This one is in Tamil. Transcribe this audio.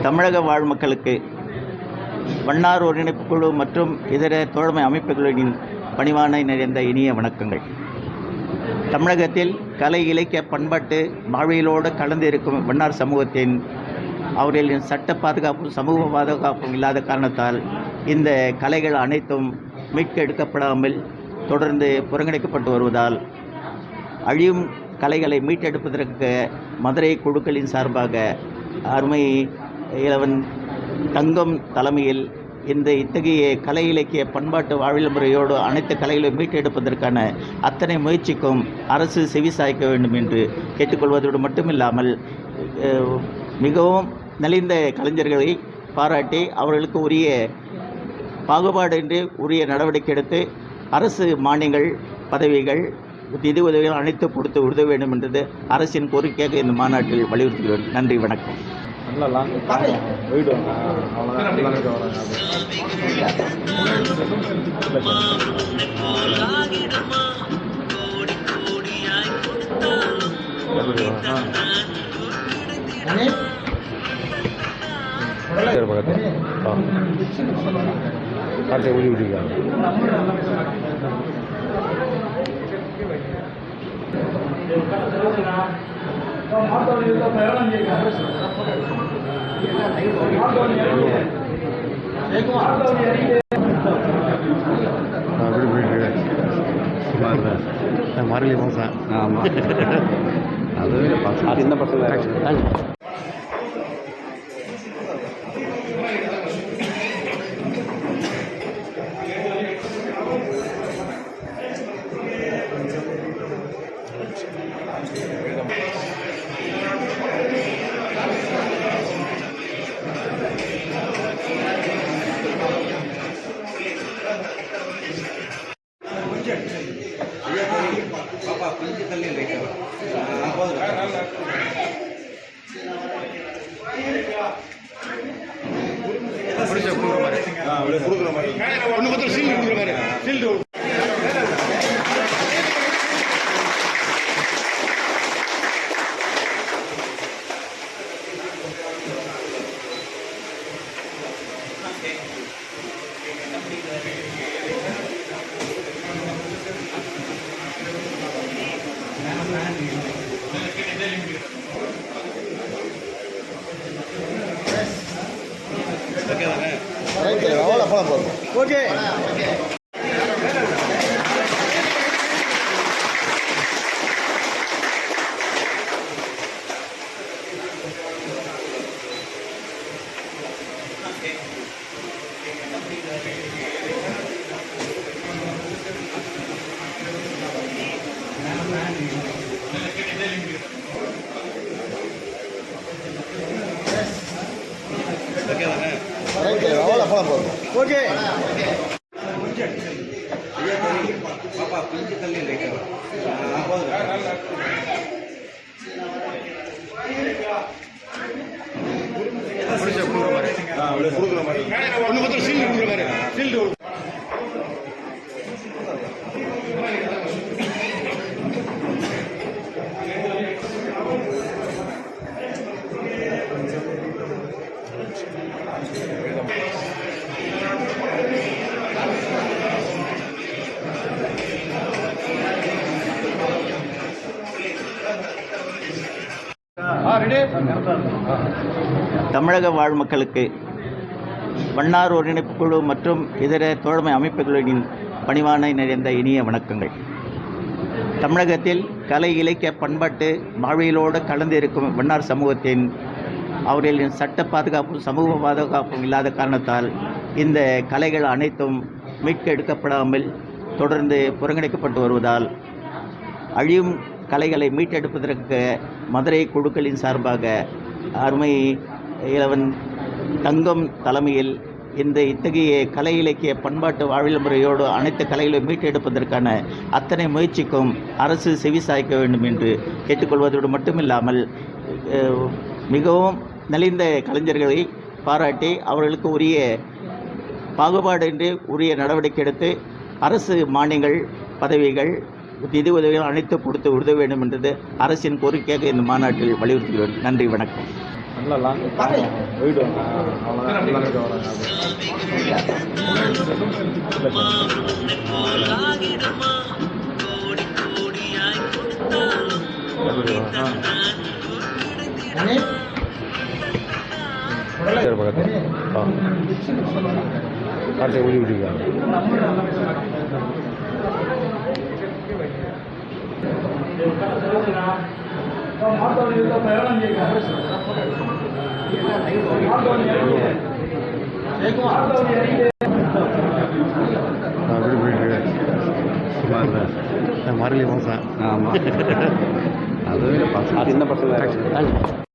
தமிழக வாழ் மக்களுக்கு வண்ணார் ஒருங்கிணைப்பு குழு மற்றும் இதர தோழமை அமைப்புகளின் பணிவான நிறைந்த இனிய வணக்கங்கள். தமிழகத்தில் கலை இலக்கிய பண்பாட்டு வாழ்வியலோடு கலந்து இருக்கும் வண்ணார் சமூகத்தின் அவர்களின் சட்ட பாதுகாப்பும் சமூக பாதுகாப்பும் இல்லாத காரணத்தால் இந்த கலைகள் அனைத்தும் மீட்டெடுக்கப்படாமல் தொடர்ந்து புறக்கணிக்கப்பட்டு வருவதால் அழியும் கலைகளை மீட்டெடுப்பதற்கு மதுரை குழுக்களின் சார்பாக அருமை இளவன் தங்கம் தலைமையில் இத்தகைய கலை இலக்கிய பண்பாட்டு வாழ்வியல் முறையோடு அனைத்து கலைகளையும் மீட்டெடுப்பதற்கான அத்தனை முயற்சிக்கும் அரசு செவி சாய்க்க வேண்டும் என்று கேட்டுக்கொள்வதோடு மட்டுமில்லாமல் மிகவும் நலிந்த கலைஞர்களை பாராட்டி அவர்களுக்கு உரிய பாகுபாடின்றி உரிய நடவடிக்கை எடுத்து அரசு மானியங்கள் பதவிகள் நிதி உதவிகள் அனைத்து கொடுத்து உதவ வேண்டும் என்றது அரசின் கோரிக்கையாக இந்த மாநாட்டில் வலியுறுத்துகிறேன். நன்றி, வணக்கம். மார்கழி மாதம் ஆமாம், அது சின்ன பசங்க. ஓகே. தமிழக வாழ் மக்களுக்கு வண்ணார் ஒருங்கிணைப்பு குழு மற்றும் இதர தோழமை அமைப்புகளின் பணிவான நிறைந்த இனிய வணக்கங்கள். தமிழகத்தில் கலை இலக்கிய பண்பாட்டு வாழ்வியலோடு கலந்து இருக்கும் வண்ணார் சமூகத்தின் அவர்களின் சட்ட பாதுகாப்பும் சமூக பாதுகாப்பும் இல்லாத காரணத்தால் இந்த கலைகள் அனைத்தும் மீட்டெடுக்கப்படாமல் தொடர்ந்து புறக்கணிக்கப்பட்டு வருவதால் அழியும் கலைகளை மீட்டெடுப்பதற்கு மதுரை குழுக்களின் சார்பாக அருமை இளவன் தங்கம் தலைமையில் இத்தகைய கலை இலக்கிய பண்பாட்டு வாழ்வியல் முறையோடு அனைத்து கலைகளையும் மீட்டெடுப்பதற்கான அத்தனை முயற்சிக்கும் அரசு செவி சாய்க்க வேண்டும் என்று கேட்டுக்கொள்வதோடு மட்டுமில்லாமல் மிகவும் நலிந்த கலைஞர்களை பாராட்டி அவர்களுக்கு உரிய பாகுபாடின்றி உரிய நடவடிக்கை எடுத்து அரசு மானியங்கள் பதவிகள் நிதி உதவிகள் அனைத்து கொடுத்து உதவ வேண்டும் என்றது அரசின் கோரிக்கையாக இந்த மாநாட்டில் வலியுறுத்துகிறேன். நன்றி, வணக்கம். நல்லா லாங் போயிட்டு வாங்க அவ்வளோதான் எல்லாருக்கும் வராங்க சரி பக்கத்தில் அடுத்த ஊதி விட்டுருக்காங்க அப்படி போயிட்டு மாறலி மாதம் ஆமாம் அதுவே சின்ன பசங்க